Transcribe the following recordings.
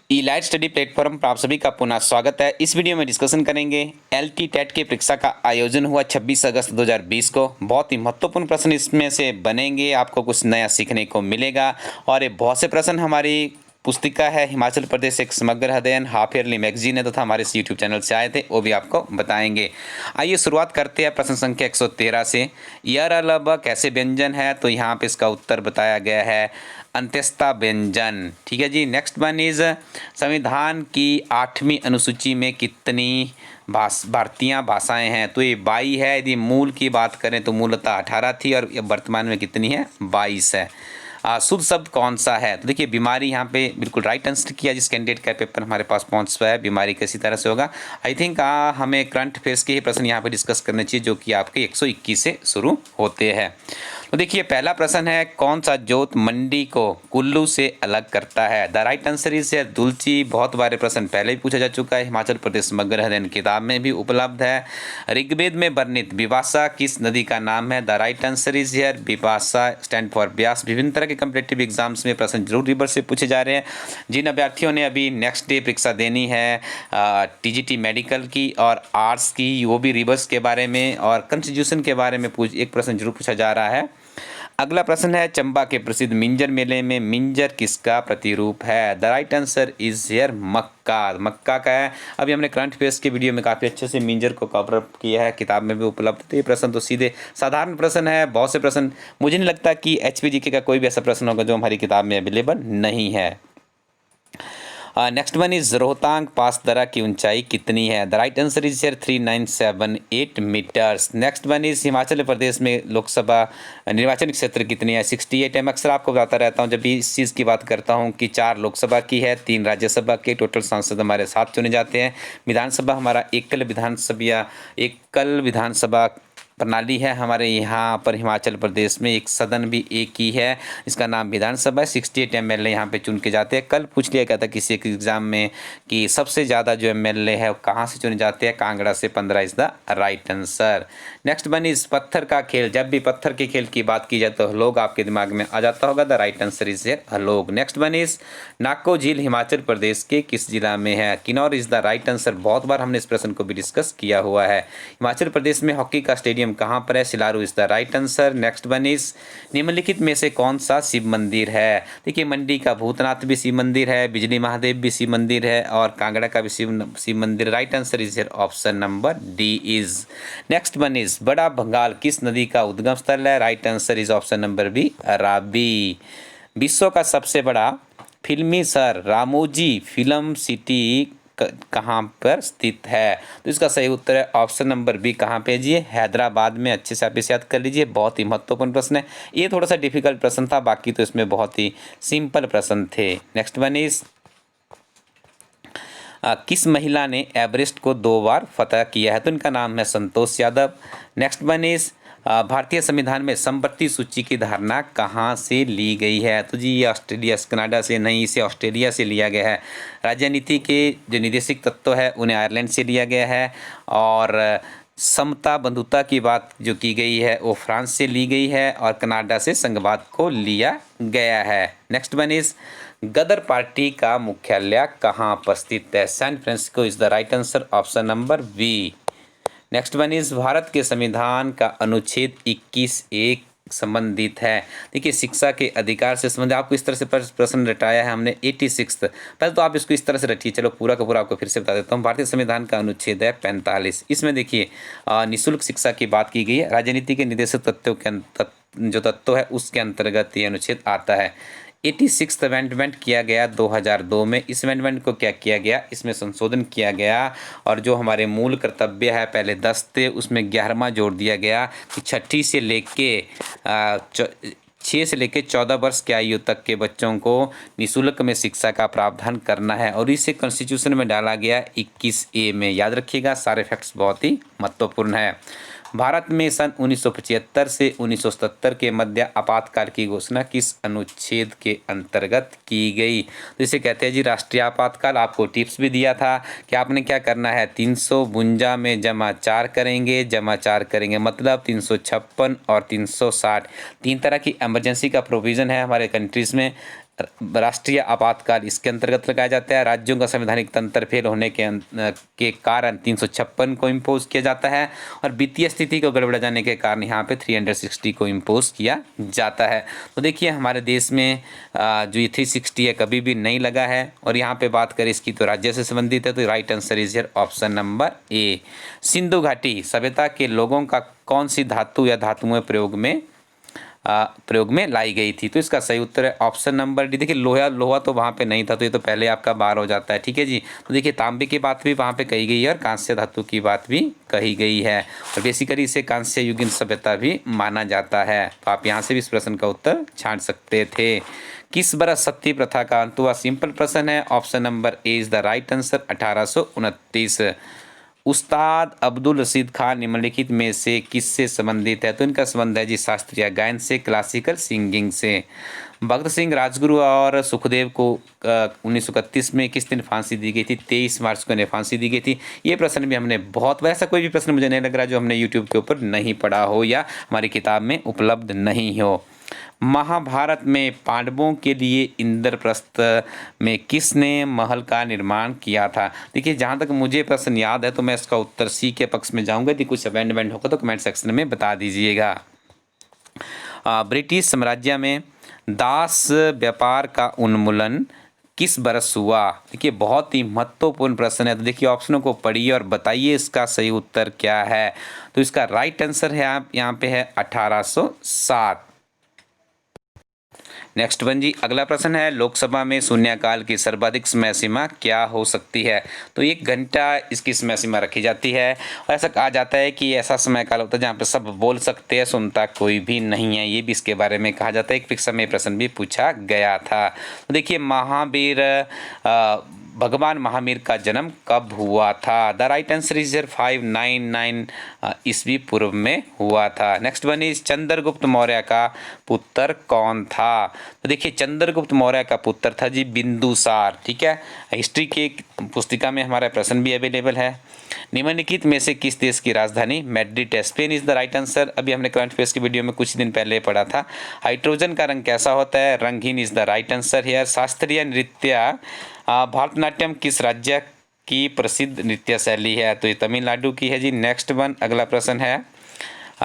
ई-लाइट study platform पर आप सभी का पुनः स्वागत है। इस वीडियो में डिस्कशन करेंगे एलटी टेट की परीक्षा का आयोजन हुआ 26 अगस्त 2020 को। बहुत ही महत्वपूर्ण प्रश्न इसमें से बनेंगे, आपको कुछ नया सीखने को मिलेगा। और ये बहुत से प्रश्न हमारी पुस्तिका है हिमाचल प्रदेश एक समग्र अध्ययन हाफ ईयरली मैगजीन है तथा हमारे इस यूट्यूब चैनल से आए थे, वो भी आपको बताएंगे। आइए शुरुआत करते हैं प्रश्न संख्या 113 से। यर अलब कैसे व्यंजन है, तो यहाँ पे इसका उत्तर बताया गया है अंत्यस्था व्यंजन। ठीक है जी। नेक्स्ट वन इज संविधान की 8वीं अनुसूची में कितनी भारतीय भाषाएं हैं, तो ये 22 है। यदि मूल की बात करें तो मूलतः 18 थी और वर्तमान में कितनी है, 22 है। शुद्ध शब्द कौन सा है, तो देखिए बीमारी यहाँ पे बिल्कुल राइट आंसर किया। जिस कैंडिडेट का पेपर हमारे पास पहुँच है, बीमारी किसी तरह से होगा। आई थिंक हमें करंट अफेयर्स के ही प्रश्न यहाँ पे डिस्कस करने चाहिए जो कि आपके 121 से शुरू होते हैं। तो देखिए पहला प्रश्न है, कौन सा जोत मंडी को कुल्लू से अलग करता है। The right answer is Dulchi. बहुत बार प्रश्न पहले भी पूछा जा चुका है, हिमाचल प्रदेश समग्र अध्ययन किताब में भी उपलब्ध है। ऋग्वेद में वर्णित विपाशा किस नदी का नाम है। The right answer is here Vipasha stand for Beas. विभिन्न तरह के कम्पिटेटिव एग्जाम्स में प्रश्न जरूर रिवर्स से पूछे जा रहे हैं। जिन अभ्यर्थियों ने अभी नेक्स्ट डे परीक्षा देनी है टीजीटी मेडिकल की और आर्ट्स की, वो भी रिवर्स के बारे में और कॉन्स्टिट्यूशन के बारे में एक प्रश्न जरूर पूछा जा रहा है। अगला प्रश्न है, चंबा के प्रसिद्ध मिंजर मेले में मिंजर किसका प्रतिरूप है। The right answer is here makka. मक्का का है। अभी हमने करंट अफेयर्स के वीडियो में काफ़ी अच्छे से मिंजर को कवर अप किया है, किताब में भी उपलब्ध है। ये प्रश्न तो सीधे साधारण प्रश्न है। बहुत से प्रश्न, मुझे नहीं लगता कि एचपीजीके का कोई भी ऐसा प्रश्न होगा जो हमारी किताब में अवेलेबल नहीं है। Next one is Rohtang pass दर्रा की ऊंचाई कितनी है। The right answer is here 3978 metres. Next one is Himachal Pradesh में लोकसभा निर्वाचन क्षेत्र कितनी है। 68 है। मैं अक्सर आपको बताता रहता हूँ जब भी इस चीज़ की बात करता हूँ कि 4 लोकसभा की है, 3 राज्यसभा के। टोटल सांसद हमारे 7 चुने जाते हैं। विधानसभा हमारा एकल विधानसभा प्रणाली है हमारे यहाँ पर। हिमाचल प्रदेश में एक सदन भी एक ही है, इसका नाम विधानसभा है। 68 एमएलए यहाँ पे चुन के जाते हैं। कल पूछ लिया गया था किसी एक एग्जाम में कि सबसे ज़्यादा जो एमएलए है वो कहाँ से चुने जाते हैं। कांगड़ा से 15 is the right answer. Next one is पत्थर का खेल। जब भी पत्थर के खेल की बात की जाए तो हलोग आपके दिमाग में आ जाता होगा। The right answer is Halog. Next one is Nako झील हिमाचल प्रदेश के किस जिला में है। Kinnaur is the right answer. बहुत बार हमने इस प्रश्न को भी डिस्कस किया हुआ है। हिमाचल प्रदेश में हॉकी का स्टेडियम कहाँ पर है। Silaru is the right answer. Next one is निम्नलिखित में से कौन सा शिव मंदिर है। देखिए मंडी का भूतनाथ भी शिव मंदिर है, बिजली महादेव भी शिव मंदिर है और कांगड़ा का भी शिव मंदिर। Right answer is here option number D is. Next one is Bara Bhangal किस नदी का उद्गम स्थल है। Right answer is option number B Ravi. विश्व का सबसे बड़ा फिल्मी शहर रामोजी फिल्म सिटी कहाँ पर स्थित है, तो इसका सही उत्तर है ऑप्शन नंबर बी। कहाँ पे जी, हैदराबाद में। अच्छे से आप इसे याद कर लीजिए, बहुत ही महत्वपूर्ण प्रश्न है। ये थोड़ा सा डिफिकल्ट प्रश्न था, बाकी तो इसमें बहुत ही सिंपल प्रश्न थे। नेक्स्ट वन इज किस महिला ने एवरेस्ट को 2 बार फतह किया है, तो इनका नाम है Santosh Yadav. Next one is भारतीय संविधान में संपत्ति सूची की धारणा कहाँ से ली गई है, तो जी ये ऑस्ट्रेलिया कनाडा से नहीं, इसे ऑस्ट्रेलिया से लिया गया है। राजनीति के जो निर्देशक तत्व है उन्हें आयरलैंड से लिया गया है और समता बंधुता की बात जो की गई है वो फ्रांस से ली गई है और कनाडा से संघवाद को लिया गया है। Next one is Ghadar party का मुख्यालय कहाँ पर स्थित है। San Francisco is the right answer, option number B. Next one is Bharat के संविधान का अनुच्छेद 21 एक संबंधित है। देखिए शिक्षा के अधिकार से संबंधित, आपको इस तरह से प्रश्न रटाया है हमने 86। पहले तो आप इसको इस तरह से रटिए, चलो पूरा का पूरा आपको फिर से बता देता हूँ। भारतीय संविधान का अनुच्छेद है 45। इसमें देखिए निःशुल्क शिक्षा की बात की गई है। राजनीति के निर्देशक तत्वों के जो तत्व है उसके अंतर्गत ये अनुच्छेद आता है। 86 अमेंडमेंट किया गया 2002 में। इस अमेंडमेंट को क्या किया गया, इसमें संशोधन किया गया और जो हमारे मूल कर्तव्य है पहले 10 थे, उसमें 11वां जोड़ दिया गया कि 6 से लेके 14 वर्ष की आयु तक के बच्चों को निःशुल्क में शिक्षा का प्रावधान करना है और इसे कॉन्स्टिट्यूशन में डाला गया 21A में। याद रखिएगा, सारे फैक्ट्स बहुत ही महत्वपूर्ण है। भारत में सन 1975 से 1977 के मध्य आपातकाल की घोषणा किस अनुच्छेद के अंतर्गत की गई, तो इसे कहते हैं जी राष्ट्रीय आपातकाल। आपको टिप्स भी दिया था कि आपने क्या करना है, 352 में जमा 4 करेंगे मतलब 356 और 360। 3 तरह की इमरजेंसी का प्रोविज़न है हमारे कंट्रीज़ में। राष्ट्रीय आपातकाल इसके अंतर्गत लगाया जाता है। राज्यों का संवैधानिक तंत्र फेल होने के कारण 356 को इम्पोज किया जाता है और वित्तीय स्थिति को गड़बड़ा जाने के कारण यहाँ पे 360 को इम्पोज किया जाता है। तो देखिए हमारे देश में जो ये 360 है कभी भी नहीं लगा है। और यहाँ पे बात करें इसकी तो राज्य से संबंधित है, तो right answer is here option number A. Sindhu घाटी सभ्यता के लोगों का कौन सी धातु या धातुएं प्रयोग में लाई गई थी? तो इसका सही उत्तर है ऑप्शन नंबर डी। देखिए लोहा तो वहाँ पे नहीं था, तो ये तो पहले आपका बार हो जाता है। ठीक है जी। तो देखिए तांबे की बात भी वहाँ पे कही गई है और कांस्य धातु की बात भी कही गई है और बेसिकली इसे कांस्य युगीन सभ्यता भी माना जाता है। तो आप यहाँ से भी इस प्रश्न का उत्तर छांट सकते थे। किस बरस सती प्रथा का अंत हुआ? सिंपल प्रश्न है, option number A is the right answer 1829। उस्ताद अब्दुल रशीद खान निम्नलिखित में से किससे संबंधित है? तो इनका संबंध है जी शास्त्रीय गायन से, क्लासिकल सिंगिंग से। भगत सिंह राजगुरु और सुखदेव को 1931 में किस दिन फांसी दी गई थी? 23 मार्च को इन्हें फांसी दी गई थी। ये प्रश्न भी हमने बहुत, वैसा कोई भी प्रश्न मुझे नहीं लग रहा जो हमने यूट्यूब के ऊपर नहीं पढ़ा हो या हमारी किताब में उपलब्ध नहीं हो। महाभारत में पांडवों के लिए इंद्रप्रस्थ में किसने महल का निर्माण किया था? देखिए जहाँ तक मुझे प्रश्न याद है तो मैं इसका उत्तर सी के पक्ष में जाऊंगा। यदि कुछ अमेंडमेंट होगा तो कमेंट सेक्शन में बता दीजिएगा। ब्रिटिश साम्राज्य में दास व्यापार का उन्मूलन किस बरस हुआ? देखिए बहुत ही महत्वपूर्ण प्रश्न है। तो देखिए ऑप्शनों को पढ़िए और बताइए इसका सही उत्तर क्या है। तो इसका राइट आंसर है आप यहाँ पे है 1807। नेक्स्ट वन जी, अगला प्रश्न है लोकसभा में शून्यकाल की सर्वाधिक समय सीमा क्या हो सकती है? तो 1 घंटा इसकी समय सीमा रखी जाती है और ऐसा कहा जाता है कि ऐसा समय काल होता है जहाँ पे सब बोल सकते हैं, सुनता कोई भी नहीं है। ये भी इसके बारे में कहा जाता है। एक परीक्षा में प्रश्न भी पूछा गया था। तो देखिए महावीर भगवान महावीर का जन्म कब हुआ था? द राइट आंसर इज 599 ईस्वी पूर्व में हुआ था। Next one is Chandragupta Maurya का पुत्र कौन था? तो देखिए चंद्रगुप्त मौर्य का पुत्र था जी बिंदुसार। ठीक है, हिस्ट्री के पुस्तिका में हमारा प्रश्न भी अवेलेबल है। निम्नलिखित में से किस देश की राजधानी मैड्रिड है? Spain is the right answer. अभी हमने करंट अफेयर्स की वीडियो में कुछ दिन पहले पढ़ा था। हाइड्रोजन का रंग कैसा होता है? रंगहीन is the right answer here. शास्त्रीय नृत्य भरतनाट्यम किस राज्य की प्रसिद्ध नृत्य शैली है? तो ये तमिलनाडु की है जी। नेक्स्ट वन, अगला प्रश्न है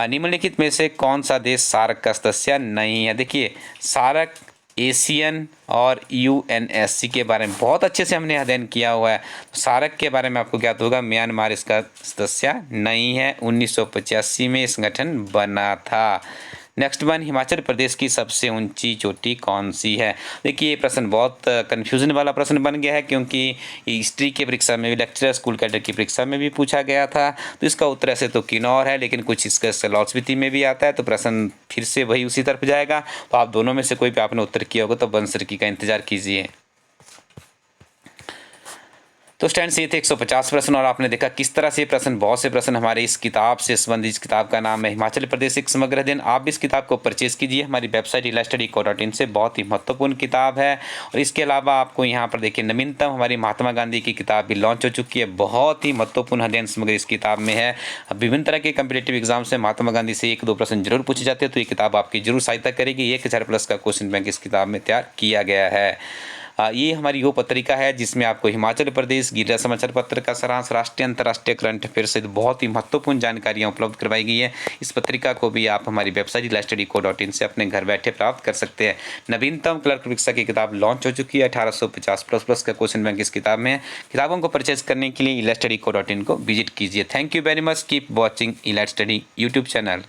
निम्नलिखित में से कौन सा देश सार्क का सदस्य नहीं है? देखिए सार्क एशियन और यूएनएससी के बारे में बहुत अच्छे से हमने अध्ययन किया हुआ है। तो सार्क के बारे में आपको ज्ञात होगा, म्यांमार इसका सदस्य नहीं है। 1985 में इस संगठन बना था। नेक्स्ट वन, हिमाचल प्रदेश की सबसे ऊंची चोटी कौन सी है? देखिए ये प्रश्न बहुत कन्फ्यूजन वाला प्रश्न बन गया है क्योंकि हिस्ट्री की परीक्षा में भी, लेक्चरर स्कूल कैडर की परीक्षा में भी पूछा गया था। तो इसका उत्तर ऐसे तो किन्नौर है, लेकिन कुछ इसका फिलॉसफी में भी आता है तो प्रश्न फिर से वही उसी तरफ जाएगा। तो आप दोनों में से कोई भी आपने उत्तर किया होगा तो आंसर की का इंतजार कीजिए। तो स्टैंड से थे 150 प्रश्न और आपने देखा किस तरह से प्रश्न, बहुत से प्रश्न हमारे इस किताब से संबंधित। इस किताब का नाम है हिमाचल प्रदेश एक समग्र अध्ययन। आप भी इस किताब को परचेज कीजिए हमारी वेबसाइट illastudy.in से। बहुत ही महत्वपूर्ण किताब है। और इसके अलावा आपको यहाँ पर देखिए नवीनतम हमारी महात्मा गांधी की किताब भी लॉन्च हो चुकी है। बहुत ही महत्वपूर्ण अध्ययन समग्र इस किताब में है। विभिन्न तरह के कम्पिटेटिव एग्जाम से महात्मा गांधी से 1-2 प्रश्न जरूर पूछे जाते हैं, तो ये किताब आपकी जरूर सहायता करेगी। 1000+ का क्वेश्चन बैंक इस किताब में तैयार किया गया है। ये हमारी वो पत्रिका है जिसमें आपको हिमाचल प्रदेश गिरिराज समाचार पत्र का सारांश, राष्ट्रीय अंतर्राष्ट्रीय करंट अफेयर से बहुत ही महत्वपूर्ण जानकारियाँ उपलब्ध करवाई गई है। इस पत्रिका को भी आप हमारी वेबसाइट illastudy.in से अपने घर बैठे प्राप्त कर सकते हैं। नवीनतम क्लर्क परीक्षा की किताब लॉन्च हो चुकी है। 1850+ का क्वेश्चन बैंक इस किताब में है। किताबों को परचेज करने के लिए illastudy.in को विजिट कीजिए। Thank you very much. Keep watching Illastudy YouTube channel.